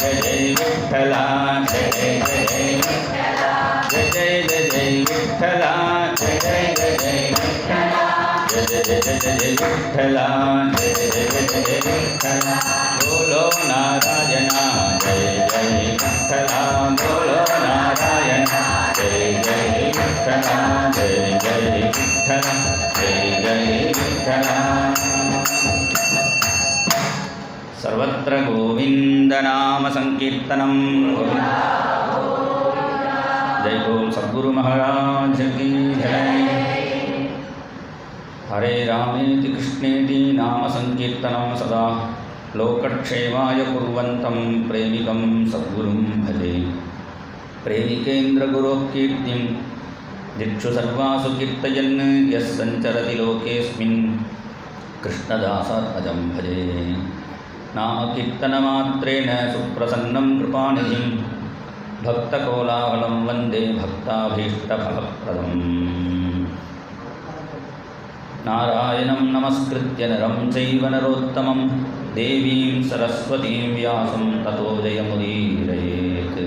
जय जय विठ्ठला जय जय जय विठ्ठला जय जय जय विठ्ठला जय जय जय विठ्ठला जय जय जय विठ्ठला जय जय जय विठ्ठला बोलो नारायणा जय जय विठ्ठला बोलो नारायणा जय जय विठ्ठला जय जय विठ्ठला जय जय विठ्ठला सर्वत्र गोविंदनाम संकीर्तनम जय बोल सद्गुरु महाराज की जय। हरे रामेति कृष्णेति नाम संकीर्तनं सदा लोकक्षेमाय कुर्वन्तं प्रेमिकं सद्गुरुं भजे। प्रेमिकेन्द्र गुरोः कीर्तिं दिक्षु सर्वासु कीर्तयन् यः सञ्चरति लोकेऽस्मिन् कृष्णदासात्मजं भजे। नाम कीर्तनमात्रेण सुप्रसन्नं कृपानिधिं भक्तकोलाहलं वन्दे भक्ताभीष्टफलप्रदम्। नारायणं नमस्कृत्य नरं चैव नरोत्तमं देवीं सरस्वतीं व्यासं ततो जयमुदीरयेत्।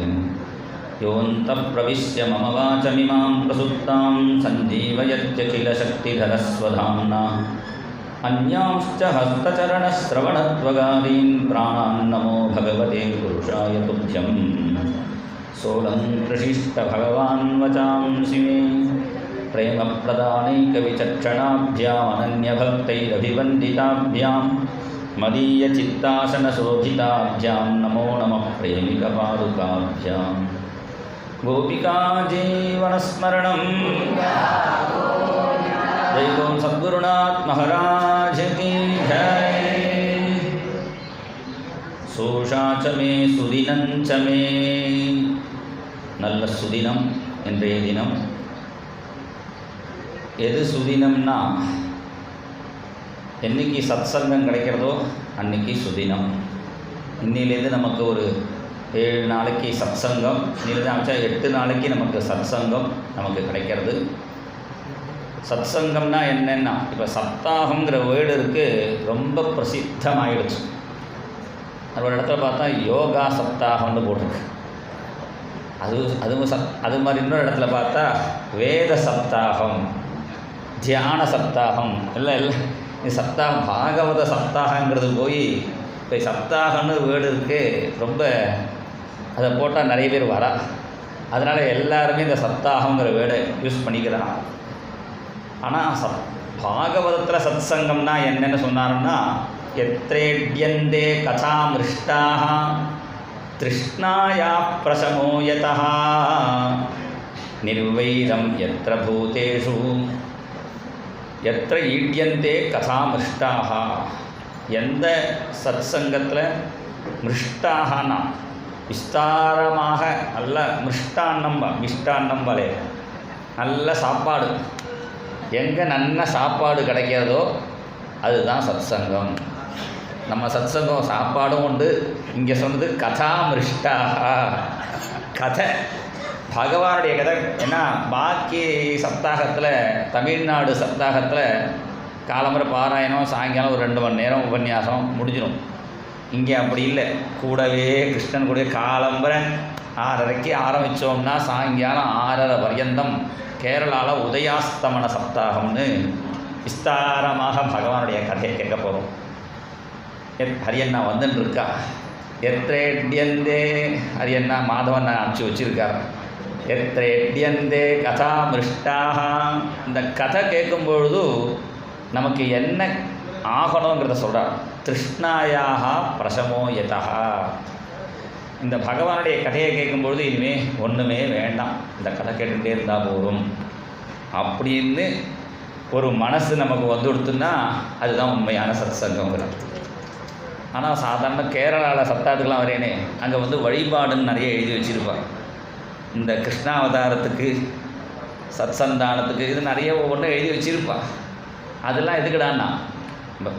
योऽन्तः प्रविश्य मम वाचमिमां प्रसुप्तां सञ्जीवयत्यखिलशक्तिधरस्वधाम्ना अन्यांश्च हस्तचरणश्रवणत्वगादीन् प्राणान् नमो भगवते पुरुषाय तुभ्यं। सोऽलङ्कृशिष्टभगवान् वचांसि मे प्रेमप्रदानैकविचक्षणाभ्यामनन्यभक्तैरभिवन्दिताभ्यां मदीयचित्तासनशोभिताभ्यां नमो नमः प्रेमिकपादुकाभ्यां। गोपिका जीवनस्मरणं जय बोल सद्गुरुनाथ महाराज की जय। सोषाचमे सुदिनंचमे நல்ல சுதினம் இன்றைய தினம். எது சுதினம்னா என்னைக்கு சத்சங்கம் கிடைக்கிறதோ அன்னைக்கு சுதினம். இன்னிலேருந்து நமக்கு ஒரு 7 நாளைக்கு சத்சங்கம், இன்னிலேருந்து ஆச்சா 8 நாளைக்கு நமக்கு சத்சங்கம் நமக்கு கிடைக்கிறது. சத்சங்கம்னா என்னென்னா இப்போ சப்தாகங்கிற வேர்டு இருக்குது, ரொம்ப பிரசித்தமாகிடுச்சு. அது ஒரு இடத்துல பார்த்தா யோகா சப்தாகம்னு போட்டிருக்கு. அது மாதிரி இன்னொரு இடத்துல பார்த்தா வேத சப்தாகம், தியான சப்தாகம் இல்லை இது சப்தாகம் பாகவத சப்தாகங்கிறது போய் இப்போ சப்தாகம்னு வேர்டு இருக்குது. ரொம்ப அதை போட்டால் நிறைய பேர் வரா, அதனால் எல்லாருமே இந்த சப்தாகங்கிற வேர்டை யூஸ் பண்ணிக்கிறாங்க. ஆனால் பாகவதத்தில் சத்சங்கம்னா என்னென்னு சொன்னாருன்னா எத்ரேட்யந்தே கதாமிருஷ்டாக திருஷ்ணாயா பிரசமோயதா நிர்வைரம் எத்ர பூதேஷு எத்ர ஈட்யந்தே கதாமிருஷ்டாக. எந்த சத்சங்கத்தில் மிருஷ்டாகனா விஸ்தாரமாக நல்ல மிஷ்டான்னம் வலே நல்ல சாப்பாடு, எங்கே நல்ல சாப்பாடு கிடைக்கிறதோ அதுதான் சத்சங்கம். நம்ம சத்சங்கம் சாப்பாடும் உண்டு. இங்கே சொன்னது கதாமிருஷ்டாக, கதை பகவானுடைய கதை. ஏன்னா பாக்கி சப்தாகத்தில் தமிழ்நாடு சப்தாகத்தில் காலம்பரை பாராயணம், சாயங்காலம் ஒரு 2 மணி நேரம் உபன்யாசம் முடிஞ்சிடும். இங்கே அப்படி இல்லை. கூடவே கிருஷ்ணன் கூட காலம்பரை 6:30க்கு ஆரம்பித்தோம்னா சாயங்காலம் 6:30 பர்யந்தம் கேரளாவில் உதயாஸ்தமன சப்தாகம்னு விஸ்தாரமாக பகவானுடைய கதையை கேட்க போகிறோம். ஹரியண்ணா வந்துன்னு இருக்கா. எத்ரேட்யந்தே ஹரியண்ணா மாதவண்ணா அனுப்பிச்சி வச்சுருக்கார். எத்ரேட்யந்தே கதா மிருஷ்டாக. இந்த கதை கேட்கும்பொழுது நமக்கு என்ன ஆகணுங்கிறத சொல்கிறார். திருஷ்ணாயாக பிரசமோயதா. இந்த பகவானுடைய கதையை கேட்கும்பொழுது இனிமேல் ஒன்றுமே வேண்டாம், இந்த கதை கேட்டுகிட்டே இருந்தால் போதும் அப்படின்னு ஒரு மனசு நமக்கு வந்து கொடுத்துன்னா அதுதான் உண்மையான சத்சங்கங்கிறது. ஆனால் சாதாரண கேரளாவில் சப்தாத்துக்கெலாம் வரேனே, அங்கே வந்து வழிபாடுன்னு நிறைய எழுதி வச்சுருப்பாங்க. இந்த கிருஷ்ணாவதாரத்துக்கு சத்சந்தானத்துக்கு இது நிறைய ஒவ்வொன்றும் எழுதி வச்சுருப்பா. அதெல்லாம் எதுக்குடான்னா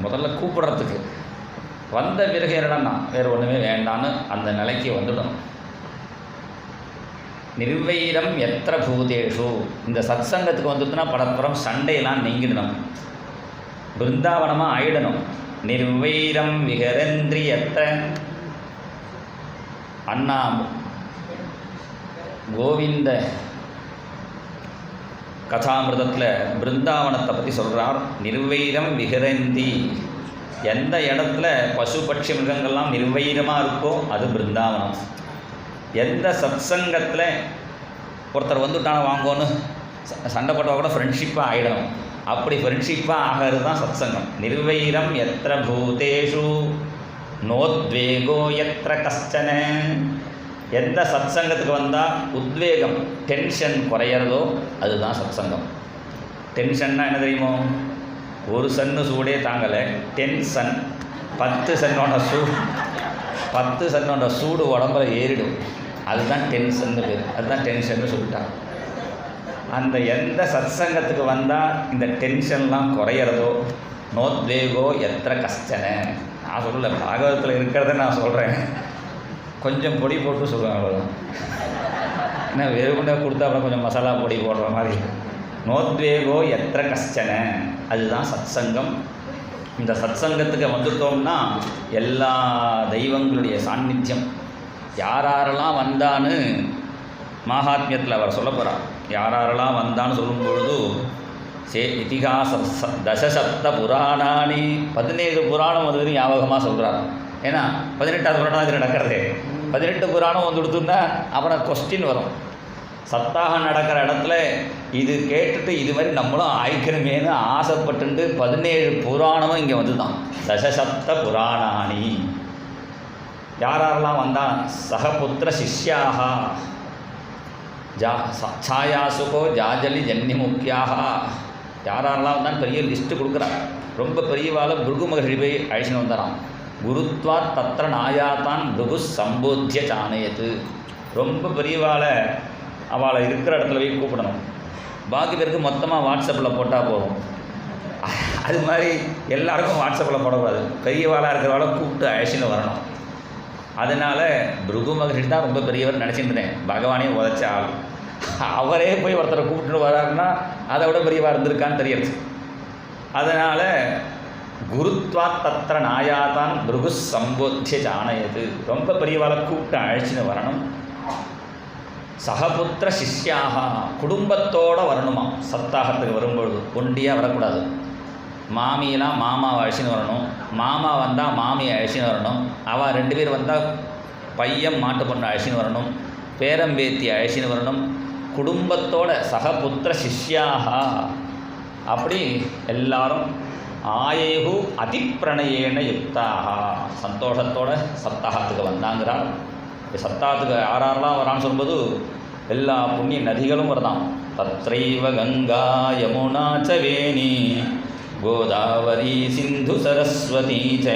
முதல்ல கூப்பிட்றதுக்கு, வந்த பிறகு என்னடான்னா வேறு ஒன்றுமே வேண்டான்னு அந்த நிலைக்கு வந்துடும். நிர்வைரம் எத்திர பூதேஷு. இந்த சத்சங்கத்துக்கு வந்துட்டுனா பரஸ்பரம் சண்டையெல்லாம் நீங்கிடணும், பிருந்தாவனமாக ஆயிடணும். நிர்வைரம் விகரந்திரி எத்திர அண்ணா கோவிந்த கதாமிருதத்தில் பிருந்தாவனத்தை பற்றி சொல்கிறார். நிர்வைரம் விஹரந்தி, எந்த இடத்துல பசு பட்சி மிருகங்கள்லாம் நிர்வைரமாக இருக்கோ அது பிருந்தாவனம். எந்த சத்சங்கத்தில் ஒருத்தர் வந்துட்டான வாங்கோன்னு சண்டை போட்டால் கூட ஃப்ரெண்ட்ஷிப்பாக ஆகிடணும். அப்படி ஃப்ரெண்ட்ஷிப்பாக ஆகிறது தான் சத்சங்கம். நிர்வைரம் எத்திர பூதேஷு நோத்வேகோ எத்திர கஷ்டன. எந்த சத்சங்கத்துக்கு வந்தால் உத்வேகம் டென்ஷன் குறையிறதோ அதுதான் சத்சங்கம். டென்ஷன்னா என்ன தெரியுமோ, ஒரு சன்னு சூடே தாங்கலை, 10 சன் 10 சன்னோட சூடு உடம்புல ஏறிடும். அதுதான் டென்ஷன்னு பேர், அதுதான் டென்ஷன்னு சொல்லிட்டாங்க. அந்த எந்த சத்சங்கத்துக்கு வந்தால் இந்த டென்ஷன்லாம் குறையிறதோ நோத்வேகோ எத்திர கஷ்டன. நான் சொல்லலை, பாகவதத்தில் இருக்கிறத நான் சொல்கிறேன். கொஞ்சம் பொடி போட்டு சொல்லுவேன், அவ்வளோதான். ஏன்னா வெறுமனே கொடுத்தா அப்புறம் கொஞ்சம் மசாலா பொடி போடுற மாதிரி. நோத்வேகோ எத்திர கஷ்டன, அதுதான் சத்சங்கம். இந்த சத்சங்கத்துக்கு வந்துட்டோம்னா எல்லா தெய்வங்களுடைய சாநித்தியம் யாரெல்லாம் வந்தான்னு மகாத்மியத்தில் அவர் சொல்ல போகிறார். யாரெல்லாம் வந்தான்னு சொல்லும்பொழுது இதிகாச தசசப்த புராணானி, 17 புராணம் வந்து ஞாபகமாக சொல்கிறார். ஏன்னா 18வது புராணம் இது நடக்கிறதே. 18 புராணம் வந்து கொடுத்துருந்தா அப்புறம் கொஸ்டின் வரும். சப்தாகம் நடக்கிற இடத்துல இது கேட்டுட்டு இது மாதிரி நம்மளும் ஆய்க்கணுமேனு ஆசைப்பட்டு 17 புராணமும் இங்கே வந்து தான். தசசப்த புராணானி. யாரெல்லாம் வந்தால் சகபுத்திர சிஷ்யாக சாயாசுகோ ஜாஜலி ஜன்னிமுக்கியாக. யாரெல்லாம் வந்தாலும் பெரிய லிஸ்ட்டு கொடுக்குறாங்க. ரொம்ப பெரியவாளை பிருகு மகர்ஷி போய் அழிச்சுன்னு வந்துடுறான். குருத்வா தத்திர நாயாத்தான் பிருகு சம்போத்திய சானயத்து. ரொம்ப பெரியவாளை அவளை இருக்கிற இடத்துல போய் கூப்பிடணும். பாக்கி பேருக்கு மொத்தமாக வாட்ஸ்அப்பில் போட்டால் போதும். அது மாதிரி எல்லாருக்கும் வாட்ஸ்அப்பில் போடக்கூடாது. பெரியவாளாக இருக்கிறவாளை கூப்பிட்டு அழிச்சுன்னு வரணும். அதனால் பிருகு மகர்ஷி தான் ரொம்ப பெரியவர் நினச்சிருந்தேன். பகவானே உதச்ச ஆள். அவரே போய் ஒருத்தரை கூப்பிட்டு வராருன்னா அதை விட பெரியவா இருந்திருக்கான்னு தெரியாது. அதனால் குருத்வா தத்திர நாயாதான் பிருகு சம்போத்திய சானயது. ரொம்ப பெரியவாளை கூப்பிட்டு அழைச்சின்னு வரணும். சகபுத்திர சிஷ்யாக, குடும்பத்தோடு வரணுமா சப்தாகத்துக்கு வரும்பொழுது. ஒண்டியாக வரக்கூடாது. மாமியெல்லாம் மாமாவை அழைச்சின்னு வரணும். மாமா வந்தால் மாமியை அழைச்சின்னு வரணும். அவள் 2 பேர் வந்தால் பையன் மாட்டு பொண்ணை அழைச்சின்னு வரணும். பேரம்பேத்தி அழைச்சின்னு வரணும். குடும்பத்தோட சகபுத்திர சிஷ்யாக. அப்படி எல்லாரும் ஆயேகு அதிப்பிரணயேன யுக்தாக, சந்தோஷத்தோட சப்தாகத்துக்கு வந்தாங்கிறார். சப்தாகத்துக்கு யாரெல்லாம் வரான்னு சொல்லும்போது எல்லா புண்ணிய நதிகளும் வருதான். தத்ரைவ கங்கா யமுனா ச வேணி கோதாவரி சிந்து சரஸ்வதி ச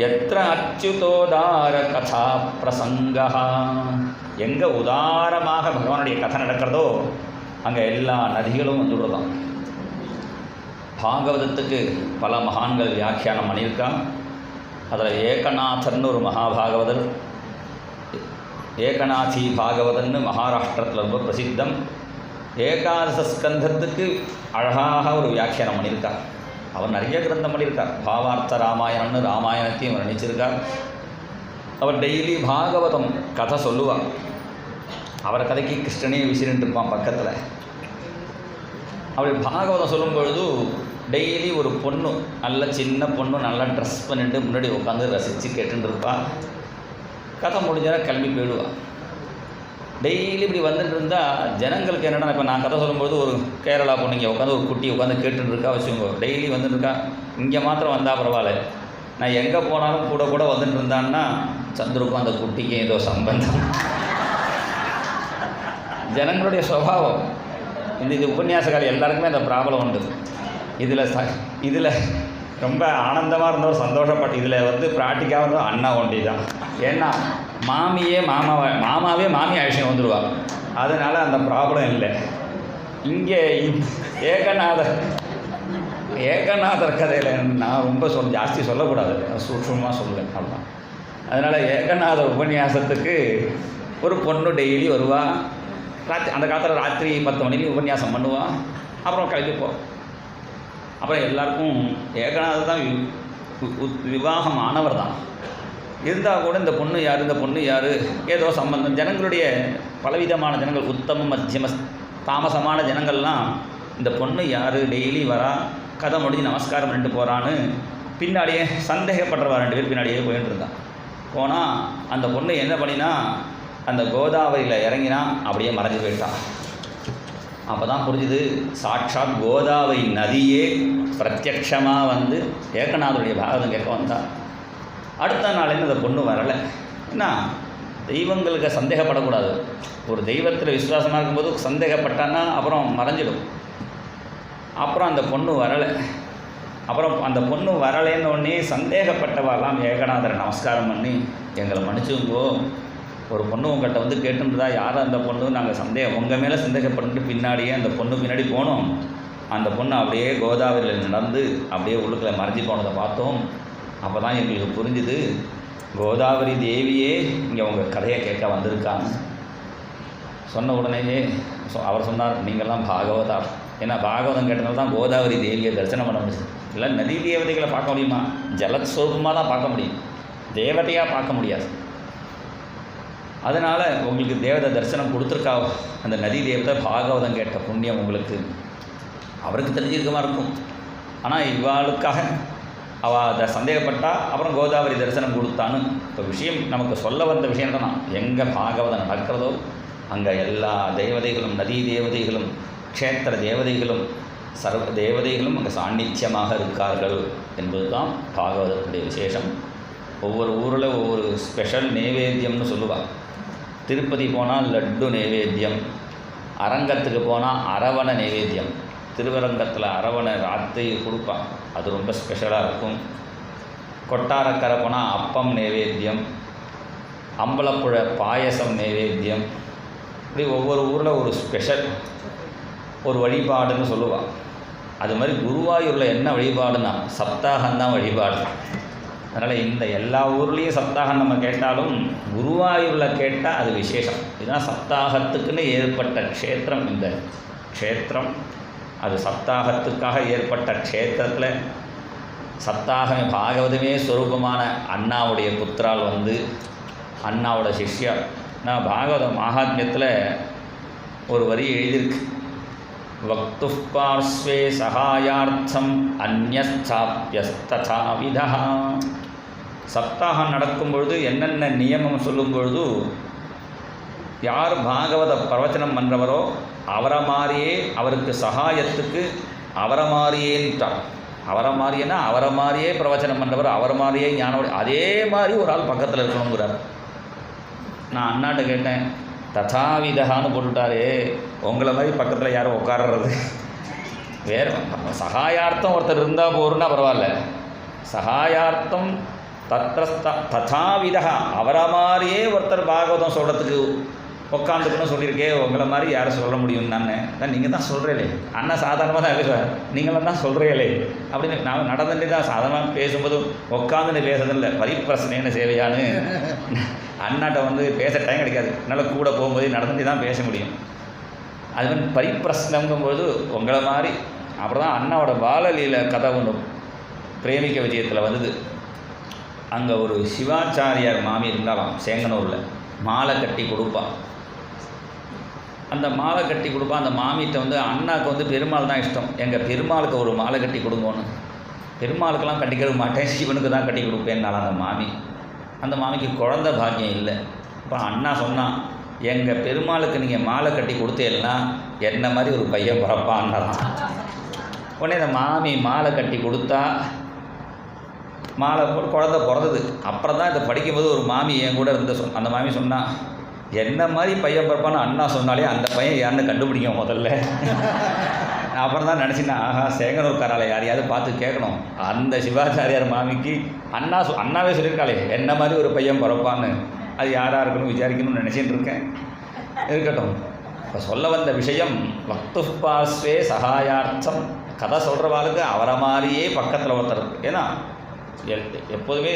எத்திர அச்சுதோதார கதா பிரசங்கா. எங்கே உதாரமாக பகவானுடைய கதை நடக்கிறதோ அங்கே எல்லா நதிகளும் வந்துடுறதான். பாகவதத்துக்கு பல மகான்கள் வியாக்கியானம் பண்ணியிருக்கான். அதில் ஏகநாதர்னு ஒரு மகாபாகவதர், ஏகநாதி பாகவதன்னு மகாராஷ்டிரத்தில் ரொம்ப பிரசித்தம். ஏகாதச ஸ்கந்தத்துக்கு அழகாக ஒரு வியாக்கியானம் பண்ணியிருக்கார். அவர் நிறைய கிரந்தம் பண்ணியிருக்கார். பாவார்த்த ராமாயணம்னு ராமாயணத்தையும் வர்ணிச்சிருக்கார். அவர் டெய்லி பாகவதம் கதை சொல்லுவார். அவர் கதைக்கு கிருஷ்ணனே விசிறிட்டு இருப்பான் பக்கத்தில். அப்படி பாகவதம் சொல்லும் பொழுது டெய்லி ஒரு பொண்ணு, நல்ல சின்ன பொண்ணு, நல்லா ட்ரெஸ் பண்ணிட்டு முன்னாடி உட்காந்து ரசித்து கேட்டுட்டு இருப்பாள். கதை முடிஞ்சால் கிளம்பி போயிடுவாள். டெய்லி இப்படி வந்துட்டு இருந்தால் ஜனங்களுக்கு என்னென்னா, இப்போ நான் கதை சொல்லும்போது ஒரு கேரளா பொண்ணு இங்கே உட்காந்து ஒரு குட்டி உட்காந்து கேட்டுட்டு இருக்கா வச்சுக்கோங்க. டெய்லி வந்துட்டு இருக்கா. இங்கே மாத்திரம் வந்தால் பரவாயில்ல, நான் எங்கே போனாலும் கூட கூட வந்துட்டு இருந்தான்னா சந்துருக்கும் அந்த குட்டிக்கும் ஏதோ சம்பந்தம். ஜனங்களுடைய சுபாவம். இது உபன்யாசகாரி எல்லாருக்குமே அந்த ப்ராப்ளம் உண்டு. இதில் ரொம்ப ஆனந்தமாக இருந்தவர் சந்தோஷப்பட்டு இதில் வந்து ப்ராக்டிக்காக இருந்தோம் அண்ணா ஒண்டி தான். ஏன்னா மாமாவே மாமி அழிச்சு வந்துடுவாங்க. அதனால் அந்த ப்ராப்ளம் இல்லை. இங்கே ஏகநாதர் கதையில் நான் ரொம்ப ஜாஸ்தி சொல்லக்கூடாது, சூட்சமாக சொல்லுவேன் அவ்வளோதான். அதனால் ஏகநாதர் உபன்யாசத்துக்கு ஒரு பொண்ணு டெய்லி வருவாள். அந்த காலத்தில் ராத்திரி 10 மணிக்கு உபன்யாசம் பண்ணுவாள். அப்புறம் கிளம்பிப்போம். அப்புறம் எல்லாருக்கும் ஏகநாதர் தான் விவாகம் ஆனவர் தான். இருந்தால் கூட இந்த பொண்ணு யார் ஏதோ சம்பந்தம். ஜனங்களுடைய பலவிதமான ஜனங்கள், உத்தம மத்தியம தாமசமான ஜனங்கள்லாம் இந்த பொண்ணு யார், டெய்லி வரா, கதை முடிஞ்சு நமஸ்காரம் பண்ணிட்டு போகிறான்னு பின்னாடியே சந்தேகப்படுறவா 2 பேர் பின்னாடியே போயிட்டு இருந்தான். போனால் அந்த பொண்ணு என்ன பண்ணினா, அந்த கோதாவரியில் இறங்கினா அப்படியே மறைஞ்சு போயிட்டான். அப்போ தான் புரிஞ்சுது, சாட்சாத் கோதாவரி நதியே பிரத்யக்ஷமாக வந்து ஏகநாதருடைய பாகவதம் கேட்க வந்தாள். அடுத்த நாளேருந்து அந்த பொண்ணு வரலை. என்ன, தெய்வங்களுக்கு சந்தேகப்படக்கூடாது. ஒரு தெய்வத்தில் விசுவாசமாக இருக்கும்போது சந்தேகப்பட்டான்னா அப்புறம் மறைஞ்சிடும். அப்புறம் அந்த பொண்ணு வரலை. அப்புறம் அந்த பொண்ணு வரலைன்னு உடனே சந்தேகப்பட்டவாலாம் ஏகநாதரை நமஸ்காரம் பண்ணி, எங்களை மன்னிச்சுங்கோ, ஒரு பொண்ணு உங்கள்கிட்ட வந்து கேட்டுருந்தா யாரும் அந்த பொண்ணு, நாங்கள் உங்கள் மேலே சந்தேகப்பட்டு பின்னாடியே அந்த பொண்ணு பின்னாடி போனோம். அந்த பொண்ணு அப்படியே கோதாவரியில் நடந்து அப்படியே உள்ளுக்குள்ளே மறைஞ்சி போனதை பார்த்தோம். அப்போ தான் எங்களுக்கு புரிஞ்சுது, கோதாவரி தேவியே இங்கே உங்கள் கதையை கேட்க வந்திருக்காங்க. சொன்ன உடனேயே அவர் சொன்னார், நீங்கள்லாம் பாகவதா. ஏன்னா பாகவதம் கேட்டனால தான் கோதாவரி தேவியை தரிசனம் பண்ண முடியுது. இல்லை நதி தேவதைகளை பார்க்க முடியுமா? ஜலஸ்வரூபமாக தான் பார்க்க முடியும், தேவதையாக பார்க்க முடியாது. அதனால் உங்களுக்கு தேவதை தரிசனம் கொடுத்துருக்கா அந்த நதி தேவதை. பாகவதம் கேட்ட புண்ணியம் உங்களுக்கு. அவருக்கு தெரிஞ்சிருக்கமா இருக்கும். ஆனால் இவாளுக்காக அவள் அதை சந்தேகப்பட்டால் அப்புறம் கோதாவரி தரிசனம் கொடுத்தான்னு. இப்போ விஷயம் நமக்கு சொல்ல வந்த விஷயம் தான், எங்கே பாகவதம் நடக்கிறதோ அங்கே எல்லா தேவதைகளும், நதி தேவதைகளும், க்ஷேத்திர தேவதைகளும், சர்வ தேவதைகளும் அங்கே சாநித்தியமாக இருக்கார்கள் என்பது தான் பாகவதத்துடைய விசேஷம். ஒவ்வொரு ஊரில் ஒவ்வொரு ஸ்பெஷல் நைவேத்தியம்னு சொல்லுவாள். திருப்பதி போனால் லட்டு நைவேத்தியம், அரங்கத்துக்கு போனால் அரவண நைவேத்தியம். திருவரங்கத்தில் அரவணை ராத்திரி கொடுப்பான், அது ரொம்ப ஸ்பெஷலாக இருக்கும். கொட்டாரக்கரை போனால் அப்பம் நைவேத்தியம், அம்பலப்புழ பாயசம் நைவேத்தியம். இப்படி ஒவ்வொரு ஊரில் ஒரு ஸ்பெஷல் ஒரு வழிபாடுன்னு சொல்லுவாள். அது மாதிரி குருவாயூரில் என்ன வழிபாடுன்னா சப்தாகம்தான் வழிபாடு. அதனால் இந்த எல்லா ஊர்லேயும் சப்தாகம் நம்ம கேட்டாலும் குருவாயூரில் கேட்டால் அது விசேஷம். இதுதான் சப்தாகத்துக்குன்னு ஏற்பட்ட க்ஷேத்திரம். இந்த க்ஷேத்திரம் அது சப்தாகத்துக்காக ஏற்பட்ட க்ஷேத்திரத்தில் சப்தாகம் பாகவதமே ஸ்வரூபமான அண்ணாவுடைய புத்திரால் வந்து அண்ணாவோட சிஷ்யா. நான் பாகவத மகாத்மியத்தில் ஒரு வரி எழுதியிருக்கு, வக்து பார்ஸ்வே சகாயார்த்தம் அந்யஸ்தாப்யஸ்ததாவிதா. சப்தாகம் நடக்கும் பொழுது என்னென்ன நியமம் சொல்லும் பொழுது, யார் பாகவத பிரவச்சனம் பண்ணுறவரோ அவரை மாதிரியே அவருக்கு சகாயத்துக்கு அவரை மாதிரியேன்ட்டார். அவரை மாதிரியேன்னா அவரை மாதிரியே பிரவச்சனம் பண்ணுறவர், அவரை மாதிரியே ஞானோட அதே மாதிரி ஒரு ஆள் பக்கத்தில் இருக்கணுங்கிறார். நான் அண்ணாட்ட கேட்டேன், ததாவிதகான்னு போட்டுட்டாரு, உங்களை மாதிரி பக்கத்தில் யாரும் உட்கார்றது வேறு. சகாயார்த்தம் ஒருத்தர் இருந்தால் போருன்னா பரவாயில்ல, சகாயார்த்தம் ததாவிதா அவரை மாதிரியே ஒருத்தர் பாகவதம் சொல்கிறதுக்கு உட்காந்துக்கணும் சொல்லியிருக்கே, உங்களை மாதிரி யாரும் சொல்ல முடியும் நானே தான். நீங்கள் தான் சொல்கிறீங்களே அண்ணா, சாதாரணமாக தான் பேசுவேன், நீங்களும் தான் சொல்கிறீங்களே அப்படின்னு. நான் நடந்துட்டு தான் சாதாரணமாக பேசும்போது உட்காந்துன்னு பேசுறதில்லை, பரிப்பிரசனைன்னு சேவையான்னு அண்ணாட்ட வந்து பேச டைம் கிடைக்காது. என்னால் கூட போகும்போது நடந்துட்டு தான் பேச முடியும். அது மாதிரி பரிப்பிரசனங்கும்போது உங்களை மாதிரி. அப்புறம் தான் அண்ணாவோட பாலலீல கதை ஒன்று பிரேமிக்க விஜயத்தில் வந்தது. அங்கே ஒரு சிவாச்சாரியார் மாமி இருந்தாலாம் சேங்கனூரில், மாலை கட்டி கொடுப்பாள். அந்த மாலை கட்டி கொடுப்பா. அந்த மாமிகிட்ட வந்து அண்ணாவுக்கு வந்து பெருமாள் தான் இஷ்டம், எங்கள் பெருமாளுக்கு ஒரு மாலை கட்டி கொடுங்கன்னு. பெருமாளுக்கெல்லாம் கட்டிக்கிற மாட்டேன், சிவனுக்கு தான் கட்டி கொடுப்பேன்னால அந்த மாமி. அந்த மாமிக்கு குழந்தை பாக்கியம் இல்லை. இப்போ அண்ணா சொன்னான், எங்கள் பெருமாளுக்கு நீங்கள் மாலை கட்டி கொடுத்தேன்னா என்ன மாதிரி ஒரு பையன் பிறப்பான்னாலாம். உடனே அந்த மாமி மாலை கட்டி கொடுத்தா, மாலை போட்டு குழந்தை பிறந்தது. அப்புறம் தான் இதை படிக்கும்போது ஒரு மாமி என் கூட இருந்த அந்த மாமி சொன்னான், என்ன மாதிரி பையன் பிறப்பான்னு அண்ணா சொன்னாலே அந்த பையன் யாருன்னு கண்டுபிடிக்க முதல்ல. அப்புறம் தான் நினச்சின்னா, ஆஹா சேங்கனூர்காரால் யாரையாவது பார்த்து கேட்கணும். அந்த சிவாச்சாரியார் மாமிக்கு அண்ணாவே சொல்லியிருக்காளே என்ன மாதிரி ஒரு பையன் பிறப்பான்னு, அது யாராக இருக்கணும் விசாரிக்கணும்னு நினச்சிட்டு இருக்கேன். இருக்கட்டும். இப்போ சொல்ல வந்த விஷயம், வக்து பார்ஸ்வே சகாயார்த்தம். கதை சொல்கிறவாளுக்கு அவரை மாதிரியே பக்கத்தில் ஒருத்தர் இருக்கு. ஏன்னா எப்போதுமே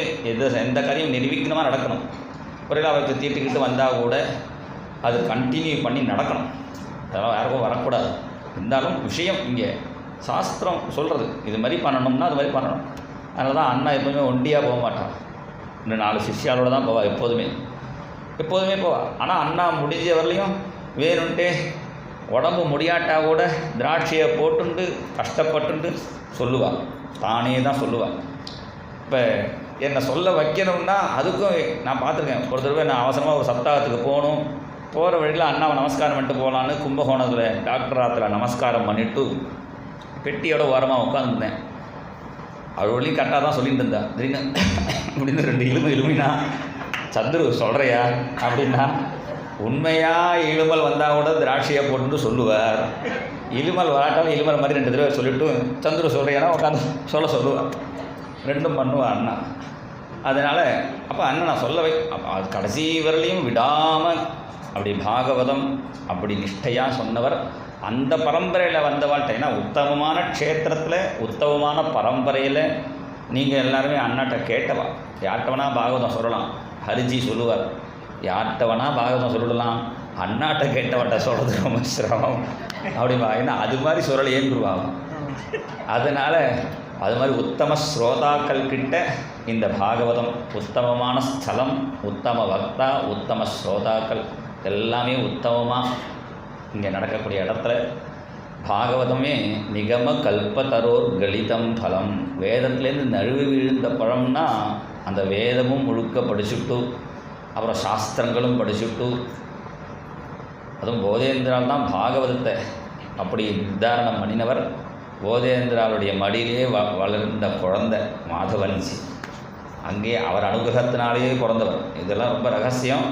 எந்த காரியம் நிரூபிக்கணுமா நடக்கணும். ஒருவேளை அவருக்கு தீட்டுக்கிட்டு வந்தால் கூட அது கண்டினியூ பண்ணி நடக்கணும். அதெல்லாம் யாருக்கும் வரக்கூடாது. இருந்தாலும் விஷயம் இங்கே சாஸ்திரம் சொல்கிறது, இது மாதிரி பண்ணணும்னா அது மாதிரி பண்ணணும். அதனால தான் அண்ணா எப்போதுமே ஒண்டியாக போக மாட்டான். இன்னும் 4 சிஷ்யாலோடு தான் போவாள் எப்போதுமே போவாள். ஆனால் அண்ணா முடிஞ்ச வரலையும் வேணுன்ட்டே உடம்பு முடியாட்டா கூட திராட்சையை போட்டுண்டு கஷ்டப்பட்டுண்டு சொல்லுவாள், தானே தான் சொல்லுவாள். இப்போ என்னை சொல்ல வைக்கணும்னா அதுக்கும் நான் பார்த்துருக்கேன். ஒரு தடவை நான் அவசரமாக ஒரு சப்தாகத்துக்கு போகணும், போகிற வழியில் அண்ணாவை நமஸ்காரம் பண்ணிட்டு போகலான்னு கும்பகோணத்தில் டாக்டர் ஆற்றுல நமஸ்காரம் பண்ணிவிட்டு பெட்டியோட ஓரமாக உட்காந்துருந்தேன். அவள் வழியும் கரெக்டாக தான் சொல்லிட்டு இருந்தா. திடீர்னு அப்படின்னு 2 இழுமினா, சந்துரு சொல்கிறையா அப்படின்னா, உண்மையாக இழுமல் வந்தால் கூட திராட்சையை போட்டுட்டு சொல்லுவார், இழுமல் வராட்டாலும் இழுமல் மாதிரி 2 தடவை சொல்லிவிட்டு சந்துரு சொல்கிறையானா உட்காந்து சொல்லுவார். 2ம் பண்ணுவாள் அண்ணா. அதனால் அப்போ அண்ணன் நான் சொல்ல அது கடைசி வரலையும் விடாமல் அப்படி பாகவதம் அப்படி நிஷ்டையாக சொன்னவர். அந்த பரம்பரையில் வந்தவாள்கிட்ட, ஏன்னா உத்தமமான க்ஷேத்திரத்தில் உத்தமமான பரம்பரையில் நீங்கள் எல்லாருமே அண்ணாட்ட கேட்டவா. யார்கிட்டவனா பாகவதம் சொல்லலாம், ஹரிஜி சொல்லுவார், யார்கிட்டவனா பாகவதம் சொல்லலாம், அண்ணாட்ட கேட்டவட்ட சொல்கிறது ரொம்ப சிரமம் அப்படிமா. ஏன்னா அது மாதிரி சொல்லலை ஏங்குருவாகும். அதனால் அது மாதிரி உத்தம ஸ்ரோதாக்கள் கிட்ட இந்த பாகவதம், உத்தமமான ஸ்தலம், உத்தம பக்தா, உத்தம ஸ்ரோதாக்கள் எல்லாமே உத்தமமாக இங்கே நடக்கக்கூடிய இடத்துல பாகவதமே நிகம கல்பதரோர் கலிதம் பலம். வேதத்துலேருந்து நழுவி விழுந்த பழம்னா அந்த வேதமும் முழுக்க படிச்சுட்டு அப்புறம் சாஸ்திரங்களும் படிச்சுட்டு, அதுவும் போதேந்திரால் தான் பாகவதத்தை அப்படி நிர்தாரணம் பண்ணினவர். போதேந்திராவுடைய மடியிலே வளர்ந்த குழந்தை மாதவன்ஜி, அங்கே அவர் அனுகிரகத்தினாலேயே பிறந்தவர். இதெல்லாம் ரொம்ப ரகசியம்.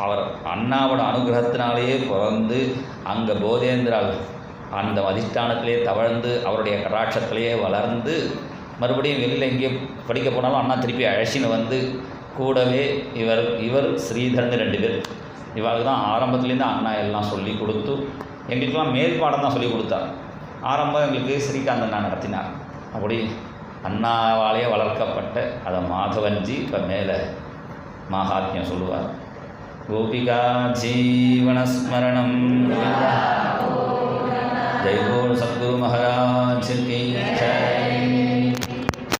அவர் அண்ணாவோட அனுகிரகத்தினாலேயே பிறந்து அங்கே போதேந்திரால் அந்த அதிஷ்டானத்திலே தவழ்ந்து அவருடைய கடாட்சத்திலேயே வளர்ந்து மறுபடியும் வெளியில் எங்கேயே படிக்க போனாலும் அண்ணா திருப்பி அழைச்சின்னு வந்து கூடவே இவர் ஸ்ரீதரன் 2 பேர். இவருக்கு தான் ஆரம்பத்துலேருந்து அண்ணா எல்லாம் சொல்லி கொடுத்து எங்களுக்கெல்லாம் மேல் பாடம் தான் சொல்லி கொடுத்தார். ஆரம்பம் எங்களுக்கு ஸ்ரீகாந்த் அண்ணா நடத்தினார். அப்படி அண்ணாவாலேயே வளர்க்கப்பட்ட அதை மாதவன்ஜி இப்போ மேலே மகாத்மியம் சொல்லுவார். கோபிகா ஜீவனஸ்மரணம். ஜெய் போல் சத்குரு மகாராஜ் கி ஜெய்.